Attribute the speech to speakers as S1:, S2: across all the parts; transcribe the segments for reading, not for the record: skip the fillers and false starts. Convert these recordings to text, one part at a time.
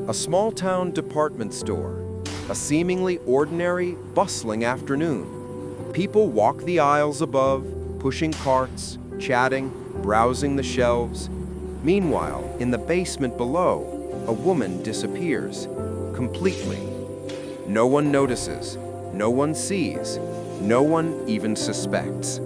S1: A small-town department store, a seemingly ordinary, bustling afternoon. People walk the aisles above, pushing carts, chatting, browsing the shelves. Meanwhile, in the basement below, a woman disappears, completely. No one notices, no one sees, no one even suspects.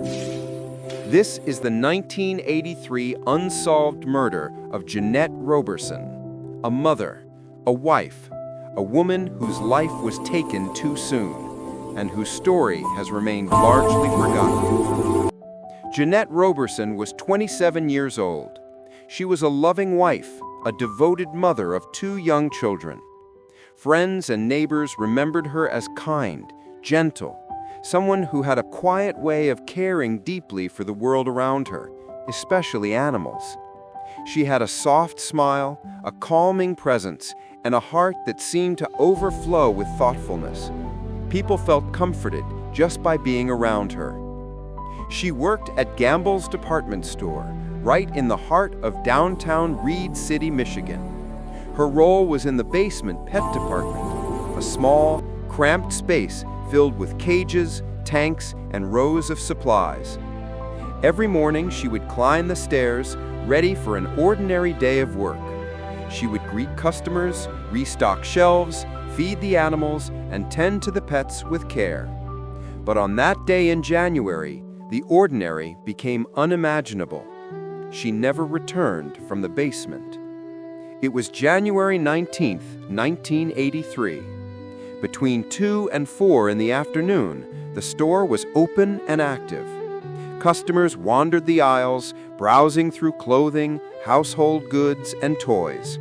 S1: This is the 1983 unsolved murder of Janette Roberson, a mother, a wife, a woman whose life was taken too soon, and whose story has remained largely forgotten. Janette Roberson was 27 years old. She was a loving wife, a devoted mother of 2 young children. Friends and neighbors remembered her as kind, gentle, someone who had a quiet way of caring deeply for the world around her, especially animals. She had a soft smile, a calming presence, and a heart that seemed to overflow with thoughtfulness. People felt comforted just by being around her. She worked at Gamble's department store, right in the heart of downtown Reed City, Michigan. Her role was in the basement pet department, a small, cramped space filled with cages, tanks, and rows of supplies. Every morning she would climb the stairs, ready for an ordinary day of work. She would greet customers, restock shelves, feed the animals, and tend to the pets with care. But on that day in January, the ordinary became unimaginable. She never returned from the basement. It was January 19, 1983. Between 2 and 4 in the afternoon, the store was open and active. Customers wandered the aisles, browsing through clothing, household goods, and toys.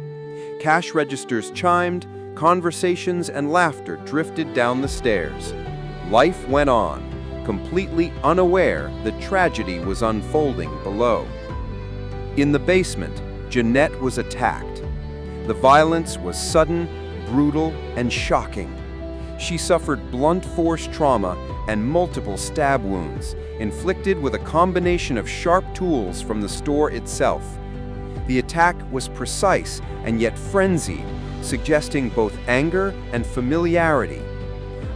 S1: Cash registers chimed, conversations and laughter drifted down the stairs. Life went on, completely unaware that tragedy was unfolding below. In the basement, Janette was attacked. The violence was sudden, brutal, and shocking. She suffered blunt force trauma and multiple stab wounds, inflicted with a combination of sharp tools from the store itself. The attack was precise and yet frenzied, suggesting both anger and familiarity.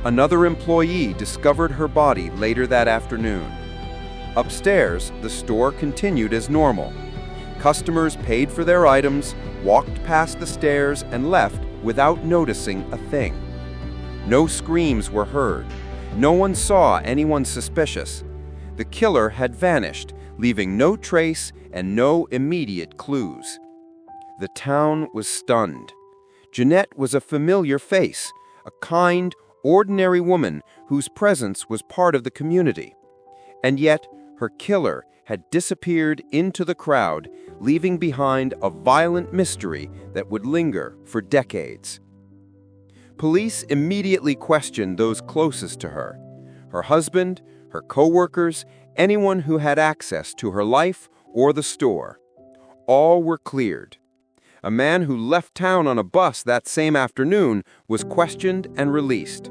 S1: Another employee discovered her body later that afternoon. Upstairs, the store continued as normal. Customers paid for their items, walked past the stairs, and left without noticing a thing. No screams were heard. No one saw anyone suspicious. The killer had vanished, leaving no trace and no immediate clues. The town was stunned. Janette was a familiar face, a kind, ordinary woman whose presence was part of the community. And yet, her killer had disappeared into the crowd, leaving behind a violent mystery that would linger for decades. Police immediately questioned those closest to her: her husband, her co-workers, anyone who had access to her life or the store. All were cleared. A man who left town on a bus that same afternoon was questioned and released.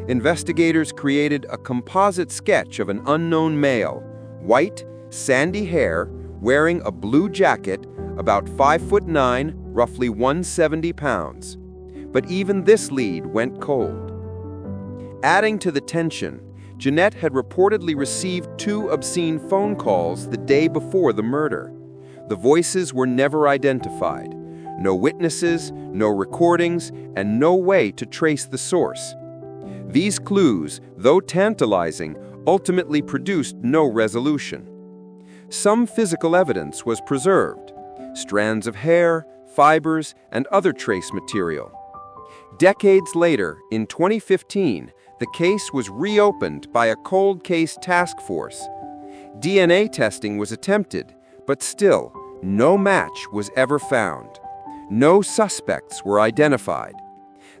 S1: Investigators created a composite sketch of an unknown male, white, sandy hair, wearing a blue jacket, about 5'9", roughly 170 pounds. But even this lead went cold. Adding to the tension, Janette had reportedly received 2 obscene phone calls the day before the murder. The voices were never identified. No witnesses, no recordings, and no way to trace the source. These clues, though tantalizing, ultimately produced no resolution. Some physical evidence was preserved: strands of hair, fibers, and other trace material. Decades later, in 2015, the case was reopened by a cold case task force. DNA testing was attempted, but still, no match was ever found. No suspects were identified.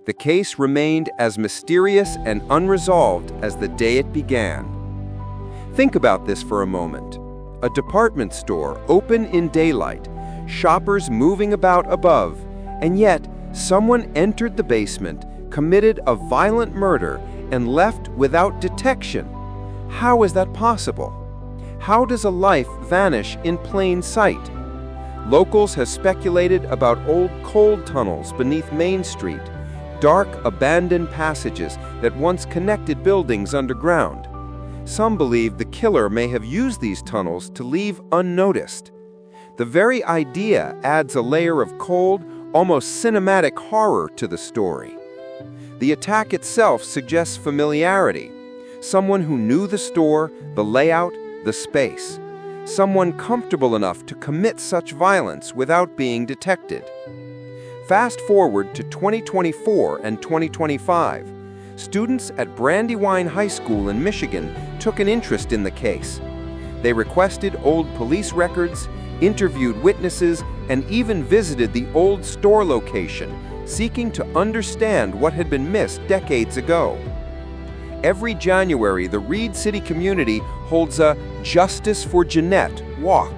S1: The case remained as mysterious and unresolved as the day it began. Think about this for a moment. A department store open in daylight, shoppers moving about above, and yet someone entered the basement, committed a violent murder, and left without detection. How is that possible? How does a life vanish in plain sight? Locals have speculated about old coal tunnels beneath Main Street, dark, abandoned passages that once connected buildings underground. Some believe the killer may have used these tunnels to leave unnoticed. The very idea adds a layer of cold, almost cinematic horror to the story. The attack itself suggests familiarity. Someone who knew the store, the layout, the space. Someone comfortable enough to commit such violence without being detected. Fast forward to 2024 and 2025. Students at Brandywine High School in Michigan took an interest in the case. They requested old police records, interviewed witnesses, and even visited the old store location, seeking to understand what had been missed decades ago. Every January, the Reed City community holds a Justice for Janette walk.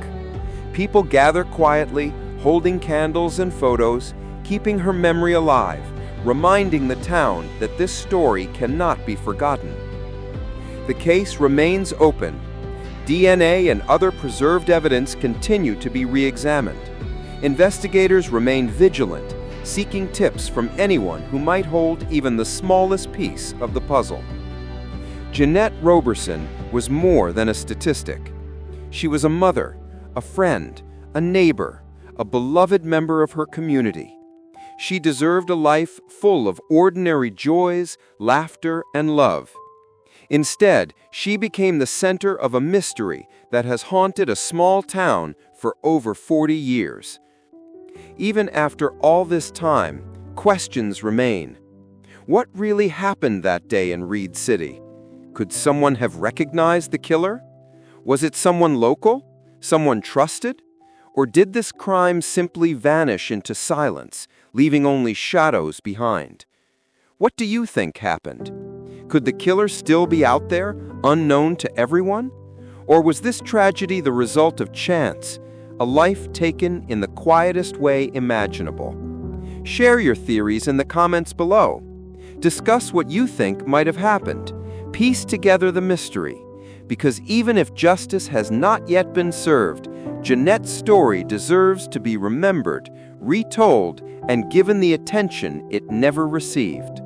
S1: People gather quietly, holding candles and photos, keeping her memory alive, reminding the town that this story cannot be forgotten. The case remains open. DNA and other preserved evidence continue to be re-examined. Investigators remain vigilant, seeking tips from anyone who might hold even the smallest piece of the puzzle. Janette Roberson was more than a statistic. She was a mother, a friend, a neighbor, a beloved member of her community. She deserved a life full of ordinary joys, laughter, and love. Instead, she became the center of a mystery that has haunted a small town for over 40 years. Even after all this time, questions remain. What really happened that day in Reed City? Could someone have recognized the killer? Was it someone local? Someone trusted? Or did this crime simply vanish into silence, leaving only shadows behind? What do you think happened? Could the killer still be out there, unknown to everyone? Or was this tragedy the result of chance, a life taken in the quietest way imaginable? Share your theories in the comments below. Discuss what you think might have happened. Piece together the mystery. Because even if justice has not yet been served, Janette's story deserves to be remembered, retold, and given the attention it never received.